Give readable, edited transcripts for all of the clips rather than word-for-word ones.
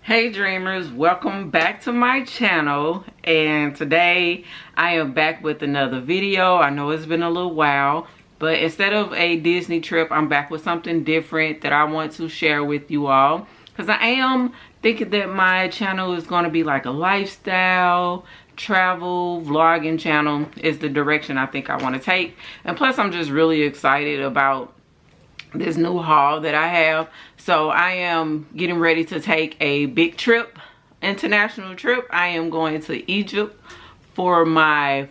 Hey dreamers, welcome back to my channel, and today I am back with another video. I know it's been a little while, but instead of a Disney trip, I'm back with something different that I want to share with you all, because I am thinking that my channel is going to be like a lifestyle travel vlogging channel is the direction I think I want to take. And plus I'm just really excited about this new haul that I have. So I am getting ready to take a big trip, international trip. I am going to Egypt for my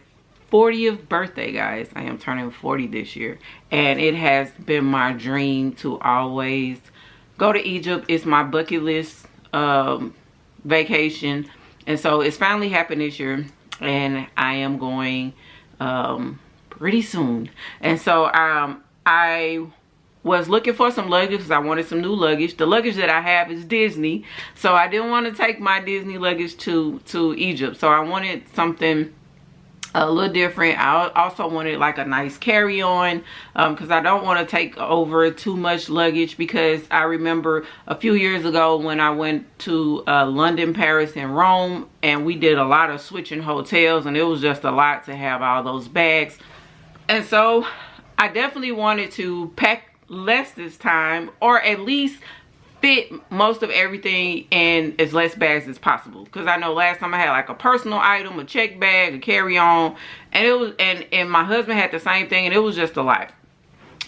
40th birthday, guys. I am turning 40 this year, and it has been my dream to always go to Egypt. It's my bucket list vacation, and so it's finally happened this year, and I am going pretty soon. And so I was looking for some luggage because I wanted some new luggage. The luggage that I have is Disney, so I didn't want to take my Disney luggage to Egypt. So I wanted something a little different. I also wanted like a nice carry-on because I don't want to take over too much luggage, because I remember a few years ago when I went to London, Paris, and Rome, and we did a lot of switching hotels, and it was just a lot to have all those bags. And so I definitely wanted to pack less this time, or at least fit most of everything in as less bags as possible, because I know last time I had like a personal item, a check bag, a carry-on, and it was and my husband had the same thing, and it was just a lot.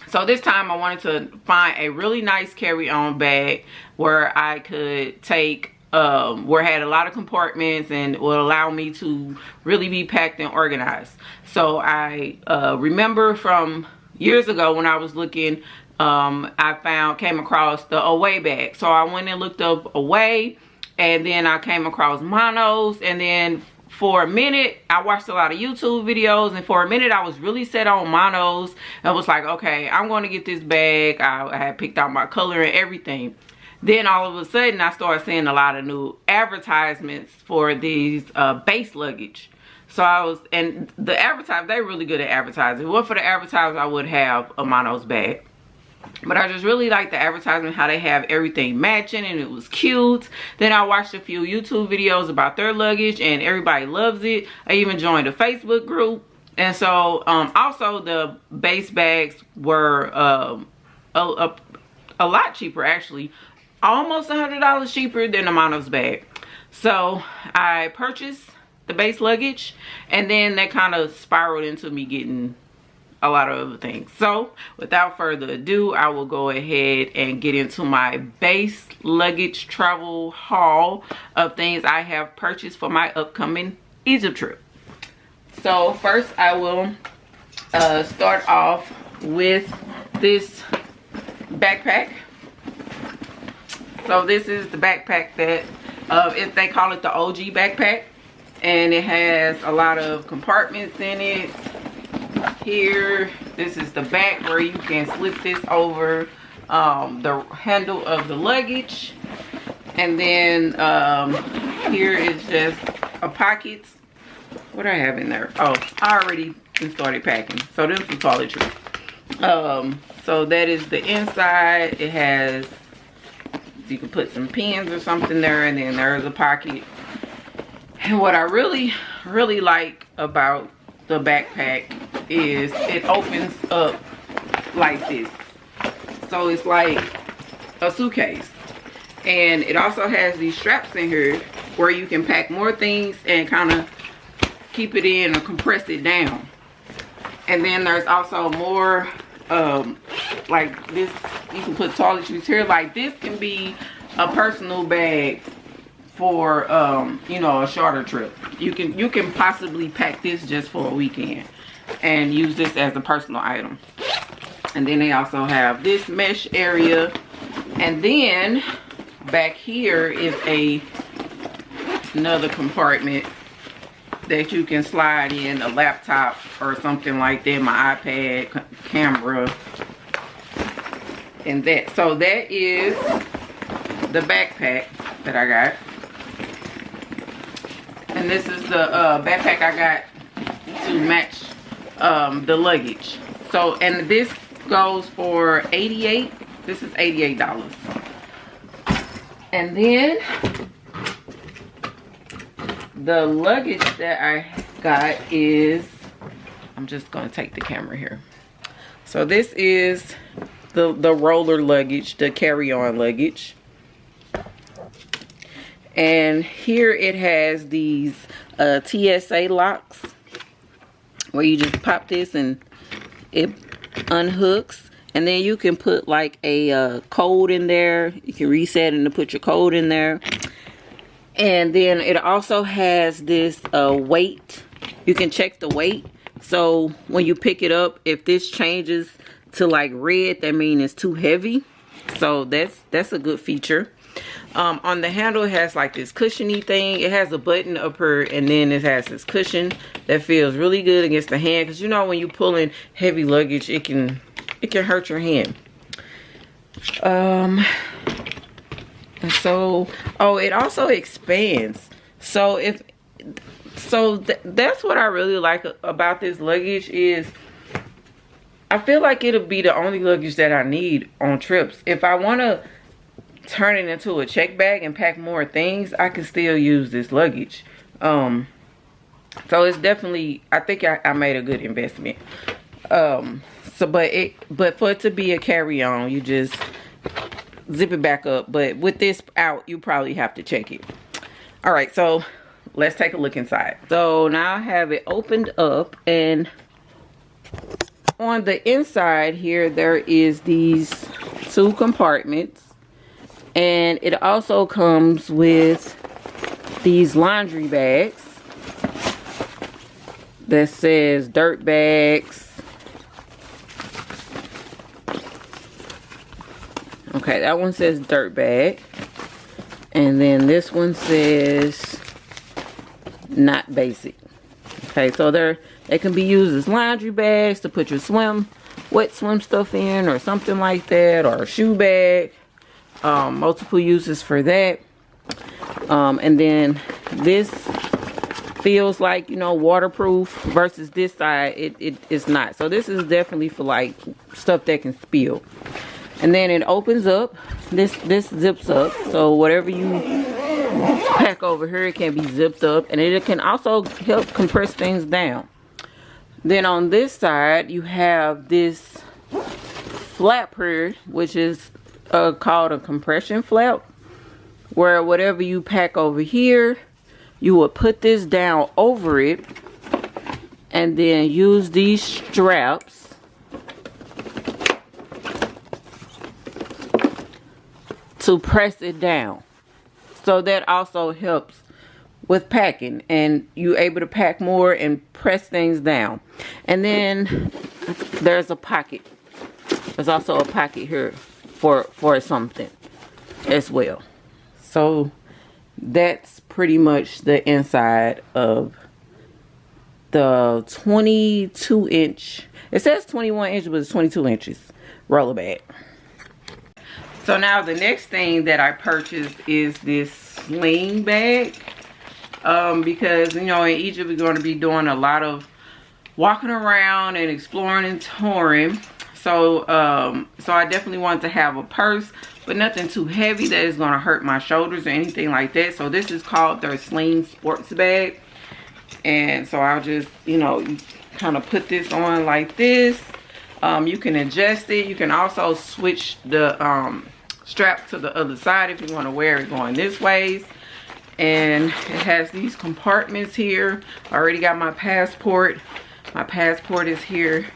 So this time I wanted to find a really nice carry-on bag where I could take where it had a lot of compartments and will allow me to really be packed and organized. So I remember from years ago when I was looking, I came across the Away bag. So I went and looked up Away, and then I came across Monos, and then for a minute I watched a lot of YouTube videos, and for a minute I was really set on Monos and was like, okay, I'm going to get this bag. I had picked out my color and everything. Then all of a sudden I started seeing a lot of new advertisements for these Beis Luggage. So I was, and the advertisers, they're really good at advertising. If it weren't for the advertisers, I would have a Monos bag. But I just really like the advertisement, how they have everything matching, and it was cute. Then I watched a few YouTube videos about their luggage, and everybody loves it. I even joined a Facebook group. And so also the base bags were a lot cheaper, actually. Almost $100 cheaper than the Monos bag. So I purchased the Beis Luggage, and then that kind of spiraled into me getting a lot of other things. So without further ado, I will go ahead and get into my Beis Luggage travel haul of things I have purchased for my upcoming Egypt trip. So first I will start off with this backpack. So this is the backpack that if they call it the OG backpack, and it has a lot of compartments in it. Here, this is the back where you can slip this over the handle of the luggage, and then here is just a pocket. What do I have in there? Oh, I already started packing. So this is toiletry. So that is the inside. It has, you can put some pens or something there, and then there's a pocket. And what I really like about the backpack is it opens up like this. So it's like a suitcase. And it also has these straps in here where you can pack more things and kind of keep it in or compress it down. And then there's also more like this, you can put toiletries here. Like this can be a personal bag for you know, a shorter trip. You can possibly pack this just for a weekend and use this as a personal item. And then they also have this mesh area, and then back here is another compartment that you can slide in a laptop or something like that, my iPad, camera, and that. So that is the backpack that I got. And this is the backpack I got to match the luggage. So, and this goes for $88. This is $88. And then the luggage that I got is, I'm just gonna take the camera here. So this is the roller luggage, the carry-on luggage. And here it has these TSA locks where you just pop this and it unhooks. And then you can put like a code in there. You can reset and put your code in there. And then it also has this weight. You can check the weight. So when you pick it up, if this changes to like red, that means it's too heavy. So that's a good feature. On the handle, it has like this cushiony thing. It has a button up here, and then it has this cushion that feels really good against the hand. Because you know when you pull in heavy luggage, it can hurt your hand. And so, oh, it also expands. So that's what I really like about this luggage is I feel like it'll be the only luggage that I need on trips. If I want to turn it into a check bag and pack more things, I can still use this luggage. So it's definitely, I think I made a good investment. But for it to be a carry-on, you just zip it back up. But with this out, you probably have to check it. All right, so let's take a look inside. So now I have it opened up, and on the inside here, there is these 2 compartments. And it also comes with these laundry bags that says dirt bags. Okay, that one says dirt bag. And then this one says not basic. Okay, so they can be used as laundry bags to put your wet swim stuff in or something like that, or a shoe bag. Multiple uses for that. And then this feels like, you know, waterproof, versus this side it is not. So this is definitely for like stuff that can spill. And then it opens up. This zips up, so whatever you pack over here, it can be zipped up, and it can also help compress things down. Then on this side you have this flap here, which is called a compression flap, where whatever you pack over here, you would put this down over it and then use these straps to press it down. So that also helps with packing, and you're able to pack more and press things down. And then there's a pocket. There's also a pocket here for something as well. So that's pretty much the inside of the 22 inch. It says 21 inches, but it's 22 inches roller bag. So now the next thing that I purchased is this sling bag. Because, you know, in Egypt we're going to be doing a lot of walking around and exploring and touring. So I definitely wanted to have a purse, but nothing too heavy that is going to hurt my shoulders or anything like that. So this is called their Sling Sports Bag. And so I'll just, you know, kind of put this on like this. You can adjust it. You can also switch the strap to the other side if you want to wear it going this way. And it has these compartments here. I already got my passport. My passport is here.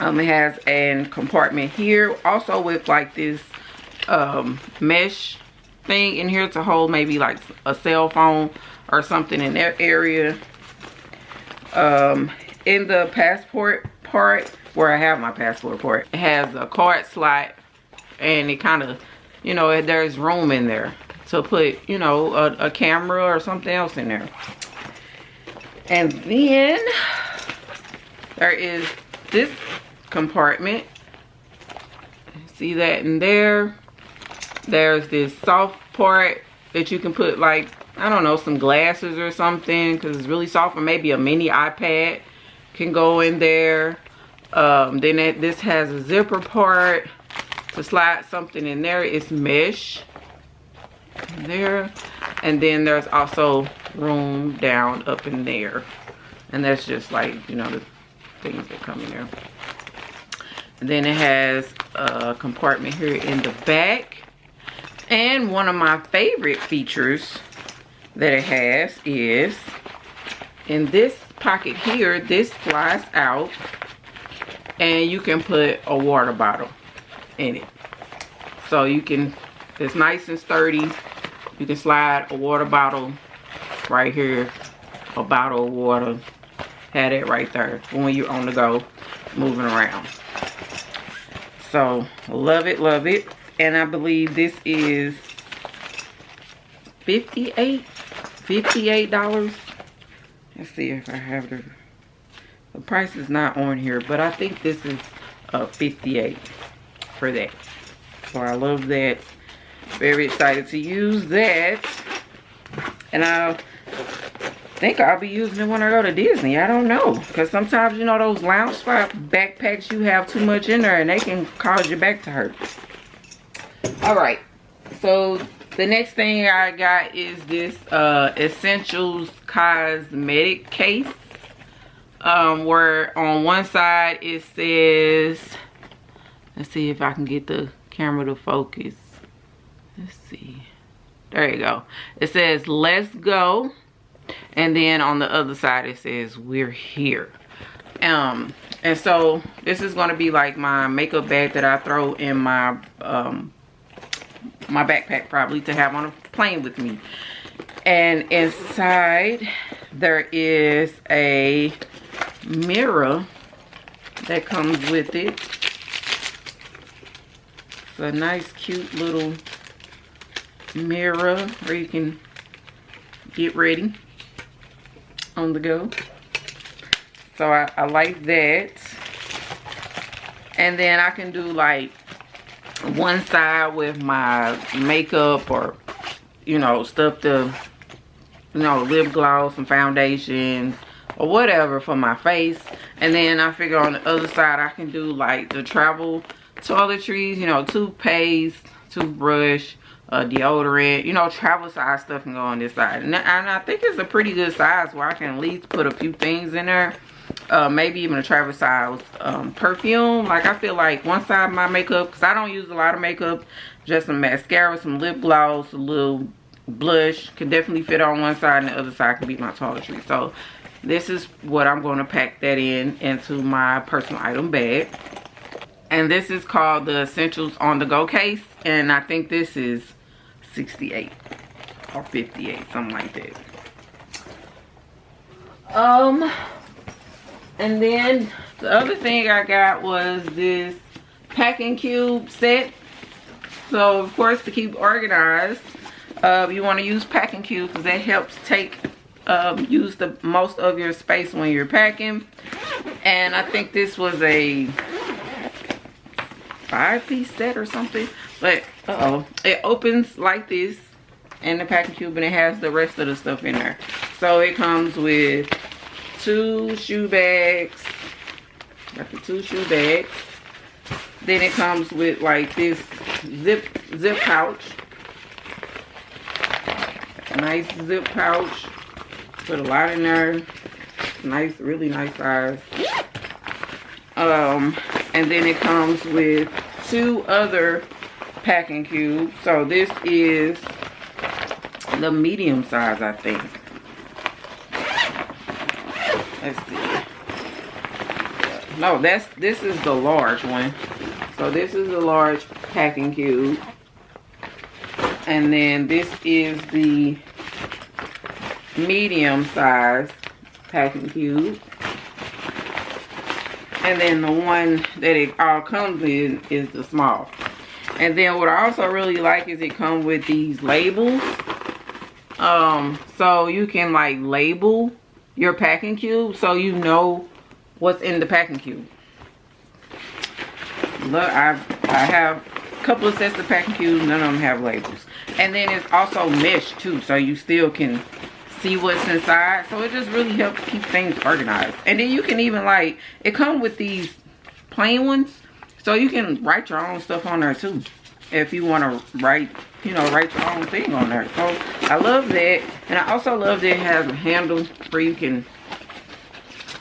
It has a compartment here also with like this mesh thing in here to hold maybe like a cell phone or something in that area. In the passport part, where I have my passport part, it has a card slot, and it kind of, you know, there's room in there to put, you know, a camera or something else in there. And then there is this compartment. See that in there? There's this soft part that you can put, like, I don't know, some glasses or something, because it's really soft, or maybe a mini iPad can go in there. Then this has a zipper part to slide something in there. It's mesh there. And then there's also room down up in there. And that's just like, you know, the things that come in there. And then it has a compartment here in the back. And one of my favorite features that it has is in this pocket here, this slides out and you can put a water bottle in it. So you can, it's nice and sturdy. You can slide a water bottle right here, a bottle of water. Had it right there when you're on the go, moving around. So love it, love it. And I believe this is $58. Let's see if I have the price is not on here, but I think this is $58 for that. So I love that. Very excited to use that. And I think I'll be using it when I go to Disney. I don't know, because sometimes, you know, those lounge spot backpacks, you have too much in there and they can cause your back to hurt. All right, so the next thing I got is this Essentials cosmetic case, where on one side it says, let's see if I can get the camera to focus. Let's see, there you go. It says let's go. And then on the other side it says we're here. And so this is going to be like my makeup bag that I throw in my my backpack, probably, to have on a plane with me. And inside there is a mirror that comes with it. It's a nice cute little mirror where you can get ready on the go. So I like that. And then I can do like one side with my makeup, or, you know, stuff to, you know, lip gloss and foundation or whatever for my face. And then I figure on the other side I can do like the travel toiletries, you know, toothpaste, toothbrush, deodorant, you know, travel size stuff can go on this side. And I think it's a pretty good size where I can at least put a few things in there. Maybe even a travel size perfume. Like, I feel like one side of my makeup, because I don't use a lot of makeup, just some mascara, some lip gloss, a little blush, can definitely fit on one side, and the other side can be my toiletries. So this is what I'm going to pack that into my personal item bag. And this is called the Essentials on the Go case, and I think this is $68 or $58, something like that. And then the other thing I got was this packing cube set. So of course, to keep organized, you want to use packing cubes because that helps use the most of your space when you're packing. And I think this was a 5-piece set or something, but it opens like this in the packing cube, and it has the rest of the stuff in there. So it comes with 2 shoe bags. Got the 2 shoe bags. Then it comes with like this zip pouch. Nice zip pouch. Put a lot in there. Nice, really nice size. And then it comes with 2 other packing cubes. So this is the medium size, I think. Let's see. No, this is the large one. So this is the large packing cube. And then this is the medium size packing cube. And then the one that it all comes in is the small. And then what I also really like is it comes with these labels. So you can like label your packing cube so you know what's in the packing cube. Look, I have a couple of sets of packing cubes, none of them have labels. And then it's also mesh too, so you still can see what's inside. So it just really helps keep things organized. And then you can even like, it comes with these plain ones, so you can write your own stuff on there too. if you want to write, you know, write your own thing on there. So I love that. And I also love that it has a handle where you can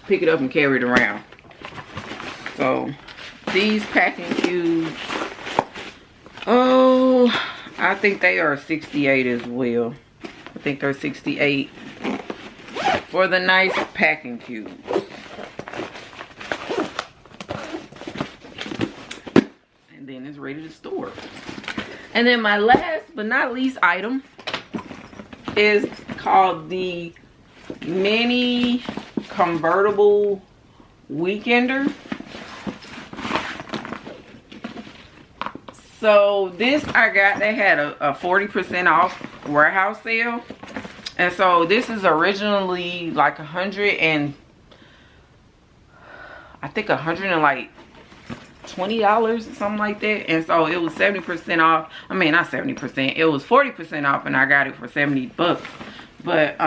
pick it up and carry it around. So these packing cubes, oh, I think they are 68 as well. I think they're 68 for the nice packing cubes. And then it's ready to store. And then my last but not least item is called the mini convertible weekender. So this I got, they had a 40% off warehouse sale. And so this is originally like I think $120 or something like that. And so it was 70% off. I mean, not 70%, it was 40% off, and I got it for 70 bucks. But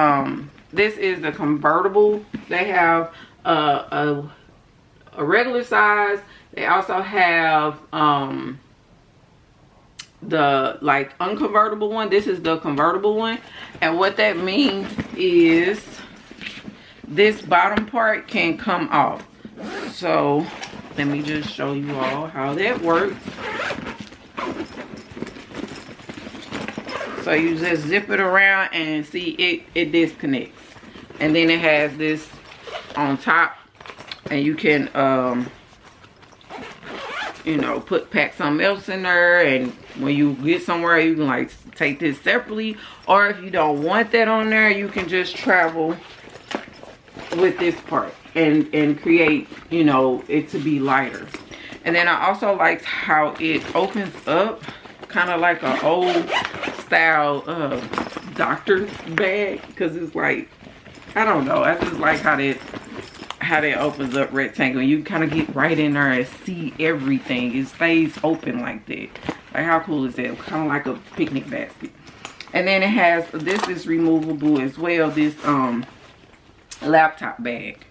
this is the convertible. They have a regular size. They also have the like unconvertible one. This is the convertible one, and what that means is this bottom part can come off. So let me just show you all how that works. So you just zip it around and see it disconnects, and then it has this on top, and you can you know, pack something else in there, and when you get somewhere you can like take this separately, or if you don't want that on there, you can just travel with this part and create, you know, it to be lighter. And then I also liked how it opens up kind of like an old style doctor bag, because it's like, I don't know, I just like how that opens up rectangle. You kind of get right in there and see everything. It stays open like that. Like, how cool is that? Kind of like a picnic basket. And then it has, this is removable as well, this laptop bag.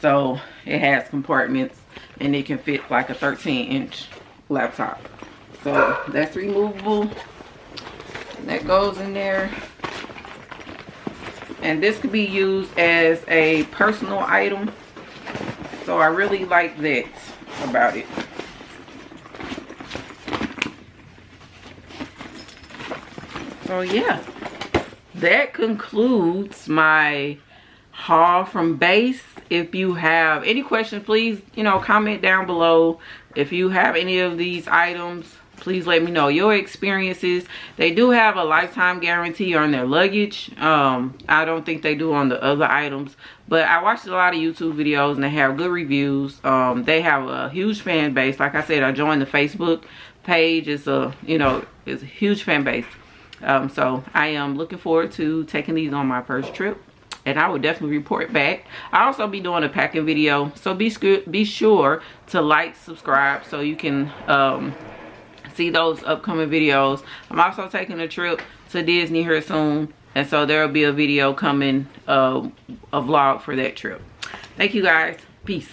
So it has compartments, and it can fit like a 13-inch laptop. So that's removable. That goes in there. And this could be used as a personal item. So I really like that about it. So yeah, that concludes my haul from Beis. If you have any questions, please, you know, comment down below. If you have any of these items, please let me know your experiences. They do have a lifetime guarantee on their luggage. I don't think they do on the other items, but I watched a lot of YouTube videos and they have good reviews. They have a huge fan base. Like I said, I joined the Facebook page. It's a, you know, it's a huge fan base. So I am looking forward to taking these on my first trip, and I will definitely report back. I'll also be doing a packing video, so be sure to like, subscribe, so you can see those upcoming videos. I'm also taking a trip to Disney here soon, and so there will be a video coming, a vlog for that trip. Thank you guys. Peace.